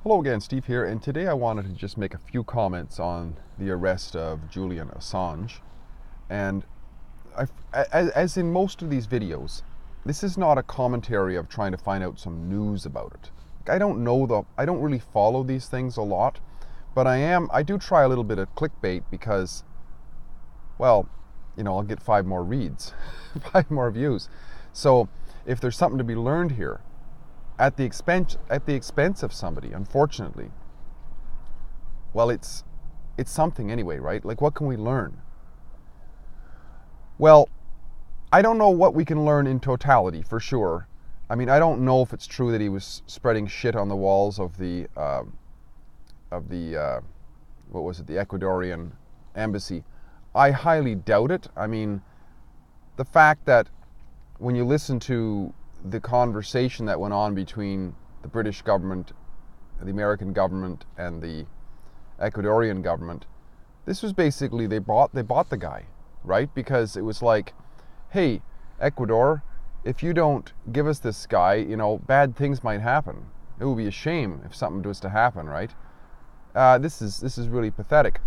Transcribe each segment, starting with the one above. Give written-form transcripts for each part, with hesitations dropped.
Hello again, Steve here, and today I wanted to just make a few comments on the arrest of Julian Assange. And as in most of these videos, this is not a commentary of trying to find out some news about it. I don't really follow these things a lot, but I do try a little bit of clickbait because, well, I'll get 5 more reads, 5 more views. So if there's something to be learned here, at the expense of somebody, unfortunately, well, it's something anyway, right? Like, what can we learn? Well, I don't know what we can learn in totality, for sure. I mean, I don't know if it's true that he was spreading shit on the walls of the what was it, the Ecuadorian embassy. I highly doubt it. I mean, the fact that when you listen to the conversation that went on between the British government, the American government, and the Ecuadorian government, this was basically they bought the guy, right? Because it was like, hey, Ecuador, if you don't give us this guy, bad things might happen. It would be a shame if something was to happen, right? This is really pathetic.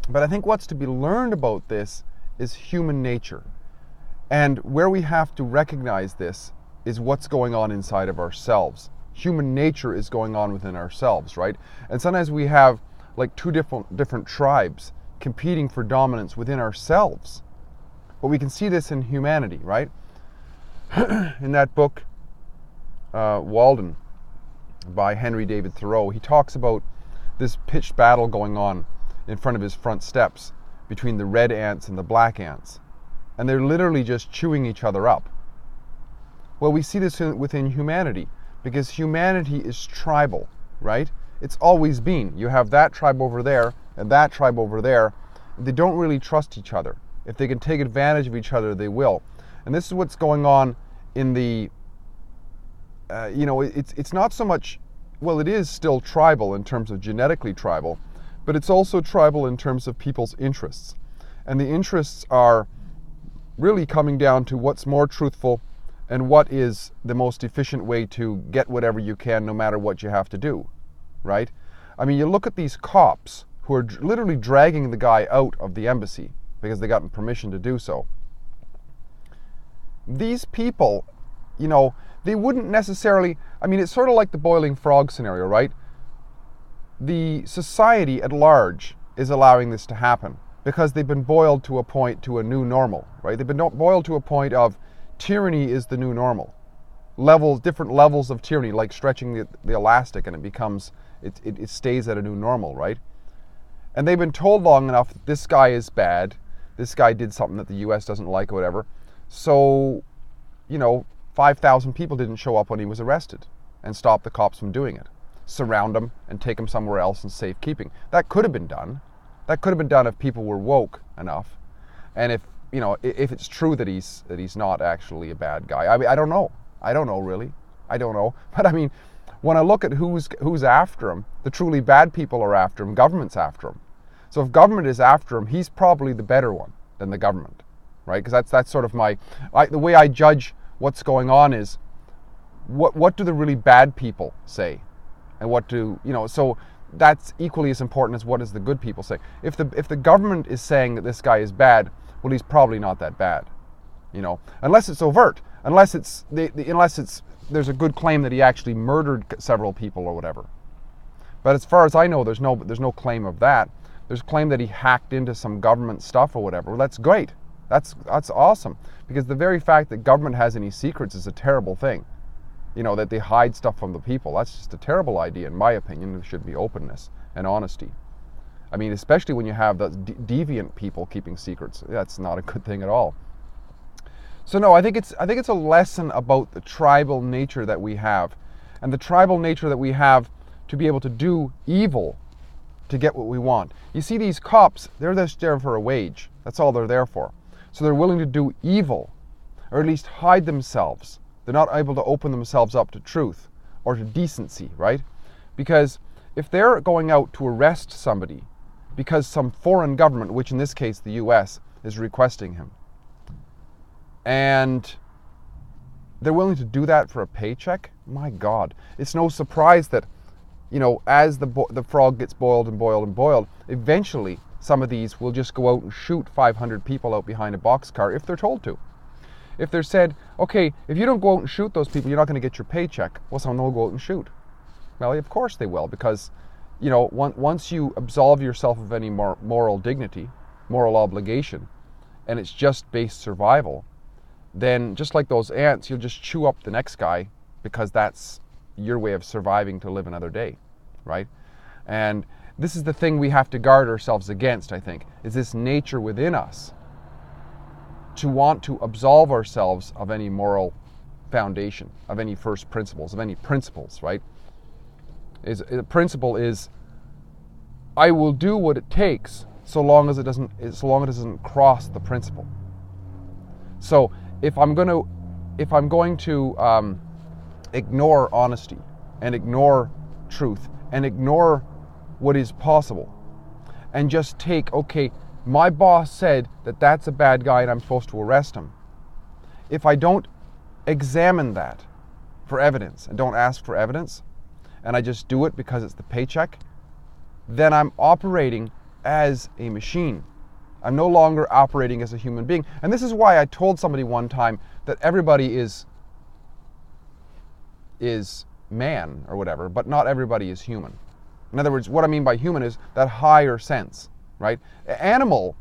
But I think what's to be learned about this is human nature. And where we have to recognize this is what's going on inside of ourselves. Human nature is going on within ourselves, right? And sometimes we have like two different tribes competing for dominance within ourselves. But we can see this in humanity, right? In that book, Walden, by Henry David Thoreau, he talks about this pitched battle going on in front of his front steps between the red ants and the black ants. And they're literally just chewing each other up. Well, we see this within humanity, because humanity is tribal, right? It's always been. You have that tribe over there and that tribe over there. They don't really trust each other. If they can take advantage of each other, they will. And this is what's going on in the, it's not so much, well, it is still tribal in terms of genetically tribal, but it's also tribal in terms of people's interests. And the interests are really coming down to what's more truthful and what is the most efficient way to get whatever you can, no matter what you have to do, right? I mean, you look at these cops who are literally dragging the guy out of the embassy because they got permission to do so. These people, they wouldn't necessarily, I mean, it's sort of like the boiling frog scenario, right? The society at large is allowing this to happen because they've been boiled to a new normal, right? They've been boiled to a point of tyranny is the new normal. Different levels of tyranny, like stretching the elastic, and it stays at a new normal, right? And they've been told long enough that this guy is bad, this guy did something that the US doesn't like or whatever. So, 5,000 people didn't show up when he was arrested and stop the cops from doing it. Surround him and take him somewhere else in safekeeping. That could have been done. That could have been done if people were woke enough. And if it's true that he's not actually a bad guy. I mean, I don't know really. I don't know. But I mean, when I look at who's after him, the truly bad people are after him, government's after him. So if government is after him, he's probably the better one than the government, right? Because that's sort of the way I judge what's going on is what do the really bad people say? And what do, so that's equally as important as what does the good people say. If the government is saying that this guy is bad, well, he's probably not that bad, unless it's overt, unless there's a good claim that he actually murdered several people or whatever. But as far as I know, there's no claim of that. There's a claim that he hacked into some government stuff or whatever. Well, that's great. That's awesome, because the very fact that government has any secrets is a terrible thing. That they hide stuff from the people. That's just a terrible idea, in my opinion. There should be openness and honesty. I mean, especially when you have the deviant people keeping secrets. That's not a good thing at all. So no, I think it's a lesson about the tribal nature that we have, and the tribal nature that we have to be able to do evil to get what we want. You see, these cops, they're just there for a wage. That's all they're there for. So they're willing to do evil, or at least hide themselves. They're not able to open themselves up to truth or to decency, right? Because if they're going out to arrest somebody because some foreign government, which in this case the US, is requesting him, and they're willing to do that for a paycheck, my God, it's no surprise that as the frog gets boiled and boiled and boiled, eventually some of these will just go out and shoot 500 people out behind a boxcar if they're told to. If they're said, okay, if you don't go out and shoot those people, you're not going to get your paycheck. Well, someone will go out and shoot. Well, of course they will, because, once you absolve yourself of any moral dignity, moral obligation, and it's just base survival, then just like those ants, you'll just chew up the next guy, because that's your way of surviving to live another day, right? And this is the thing we have to guard ourselves against, I think, is this nature within us to want to absolve ourselves of any moral foundation, of any first principles, of any principles, right? The principle is, I will do what it takes so long as it doesn't cross the principle. So if I'm going to ignore honesty and ignore truth and ignore what is possible and just take, okay, my boss said that that's a bad guy and I'm supposed to arrest him. If I don't examine that for evidence and don't ask for evidence, and I just do it because it's the paycheck, then I'm operating as a machine. I'm no longer operating as a human being. And this is why I told somebody one time that everybody is man or whatever, but not everybody is human. In other words, what I mean by human is that higher sense, right? Animal,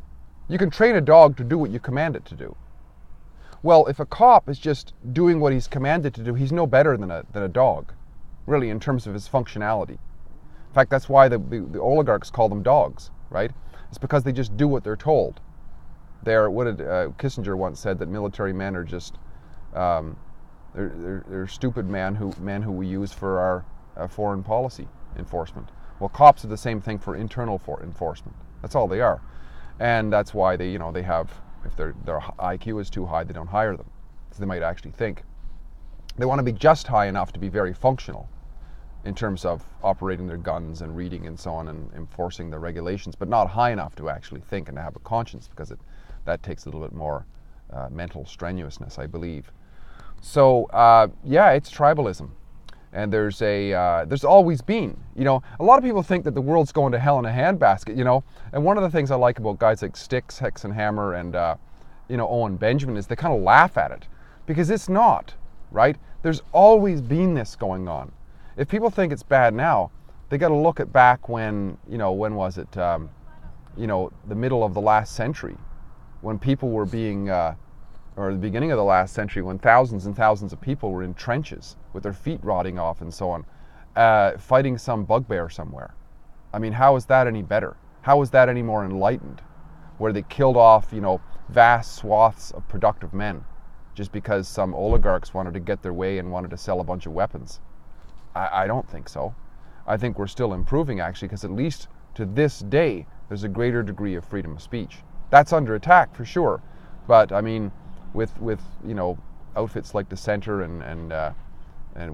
you can train a dog to do what you command it to do. Well, if a cop is just doing what he's commanded to do, he's no better than a dog, really, in terms of his functionality. In fact, that's why the oligarchs call them dogs, right? It's because they just do what they're told. What did Kissinger once said, that military men are just they're stupid men who we use for our foreign policy enforcement. Well, cops are the same thing for internal enforcement. That's all they are, and that's why they have, if their IQ is too high, they don't hire them, because they might actually think. They want to be just high enough to be very functional in terms of operating their guns and reading and so on and enforcing the regulations, but not high enough to actually think and to have a conscience, because that takes a little bit more mental strenuousness, I believe. So it's tribalism, and there's always been. A lot of people think that the world's going to hell in a handbasket. And one of the things I like about guys like Styx, Hex and Hammer, and Owen Benjamin is they kind of laugh at it, because it's not, right? There's always been this going on. If people think it's bad now, they got to look at back when when was it? The middle of the last century, when people were being or the beginning of the last century, when thousands and thousands of people were in trenches with their feet rotting off and so on, fighting some bugbear somewhere. I mean, how is that any better? How is that any more enlightened? Where they killed off, vast swaths of productive men just because some oligarchs wanted to get their way and wanted to sell a bunch of weapons. I don't think so. I think we're still improving, actually, because at least to this day, there's a greater degree of freedom of speech. That's under attack for sure, but I mean, with outfits like the Center and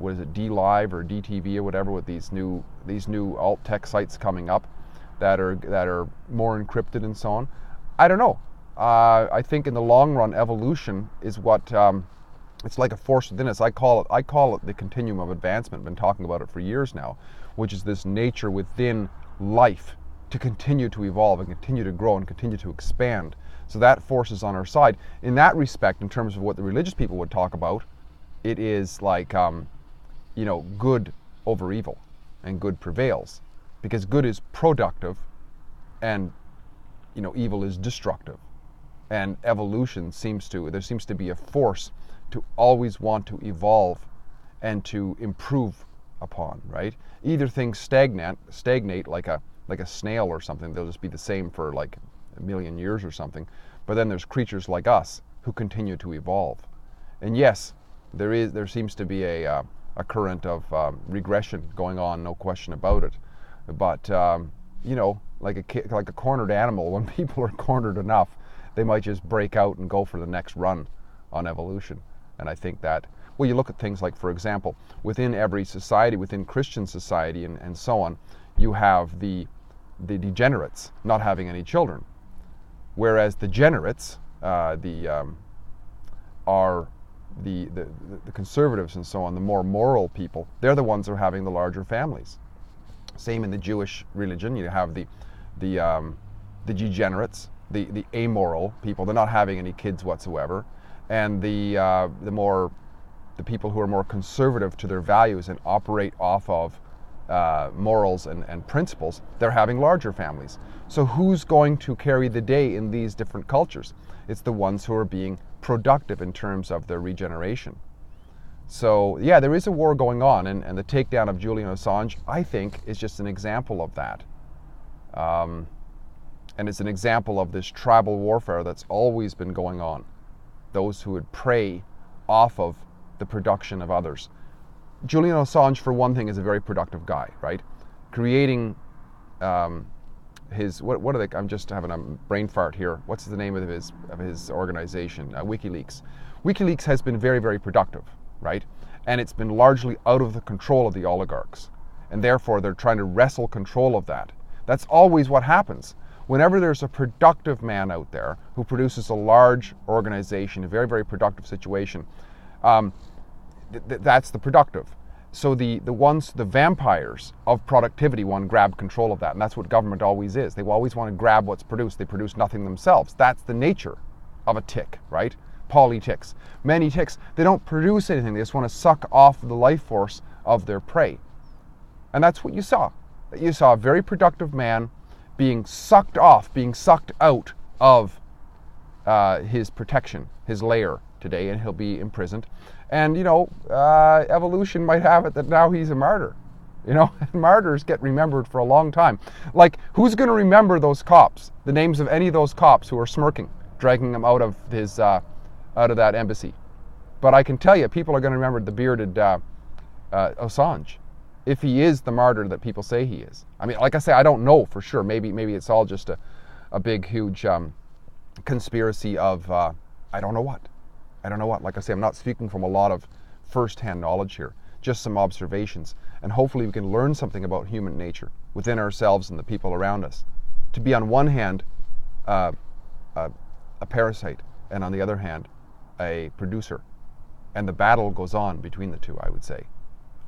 what is it, DLive or DTV or whatever, with these new alt tech sites coming up that are more encrypted and so on. I don't know. I think in the long run, evolution is what it's like a force within us. I call it the continuum of advancement. I've been talking about it for years now, which is this nature within life to continue to evolve and continue to grow and continue to expand. So that force is on our side. In that respect, in terms of what the religious people would talk about, it is like good over evil, and good prevails, because good is productive and evil is destructive. And evolution there seems to be a force to always want to evolve and to improve upon, right? Either things stagnate like a snail or something, they'll just be the same for like a million years or something. But then there's creatures like us who continue to evolve. And yes, there seems to be a current of regression going on, no question about it. But like a cornered animal, when people are cornered enough, they might just break out and go for the next run on evolution. And I think that, well, you look at things like, for example, within every society, within Christian society and so on, you have the degenerates not having any children, whereas the generates are the conservatives and so on, the more moral people. They're the ones who are having the larger families. Same in the Jewish religion. You have the degenerates, the amoral people. They're not having any kids whatsoever, and the people who are more conservative to their values and operate off of morals and principles. They're having larger families. So who's going to carry the day in these different cultures? It's the ones who are being productive in terms of their regeneration. So yeah, there is a war going on, and the takedown of Julian Assange, I think, is just an example of that. And it's an example of this tribal warfare that's always been going on. Those who would prey off of the production of others. Julian Assange, for one thing, is a very productive guy, right? Creating what are they? I'm just having a brain fart here. What's the name of his organization? WikiLeaks. WikiLeaks has been very, very productive, right? And it's been largely out of the control of the oligarchs, and therefore they're trying to wrestle control of that. That's always what happens. Whenever there's a productive man out there who produces a large organization, a very, very productive situation, that's the productive. So the vampires of productivity want to grab control of that, and that's what government always is. They always want to grab what's produced. They produce nothing themselves. That's the nature of a tick, right? Polyticks. Many ticks, they don't produce anything. They just want to suck off the life force of their prey. And that's what you saw. You saw a very productive man being sucked off, being sucked out of his protection, his lair today, and he'll be imprisoned. And, evolution might have it that now he's a martyr. Martyrs get remembered for a long time. Like, who's going to remember those cops, the names of any of those cops who are smirking, dragging him out of that embassy? But I can tell you, people are going to remember the bearded Assange, if he is the martyr that people say he is. I mean, like I say, I don't know for sure. Maybe it's all just a big, huge conspiracy of I don't know what. Like I say, I'm not speaking from a lot of first-hand knowledge here, just some observations. And hopefully we can learn something about human nature within ourselves and the people around us. To be on one hand a parasite, and on the other hand a producer. And the battle goes on between the two, I would say.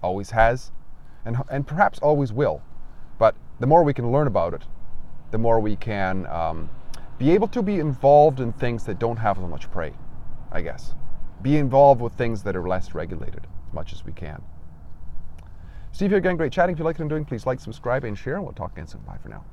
Always has, and perhaps always will. But the more we can learn about it, the more we can be able to be involved in things that don't have so much prey, I guess. Be involved with things that are less regulated as much as we can. Steve here again, great chatting. If you like what I'm doing, please like, subscribe, and share, and we'll talk again soon. Bye for now.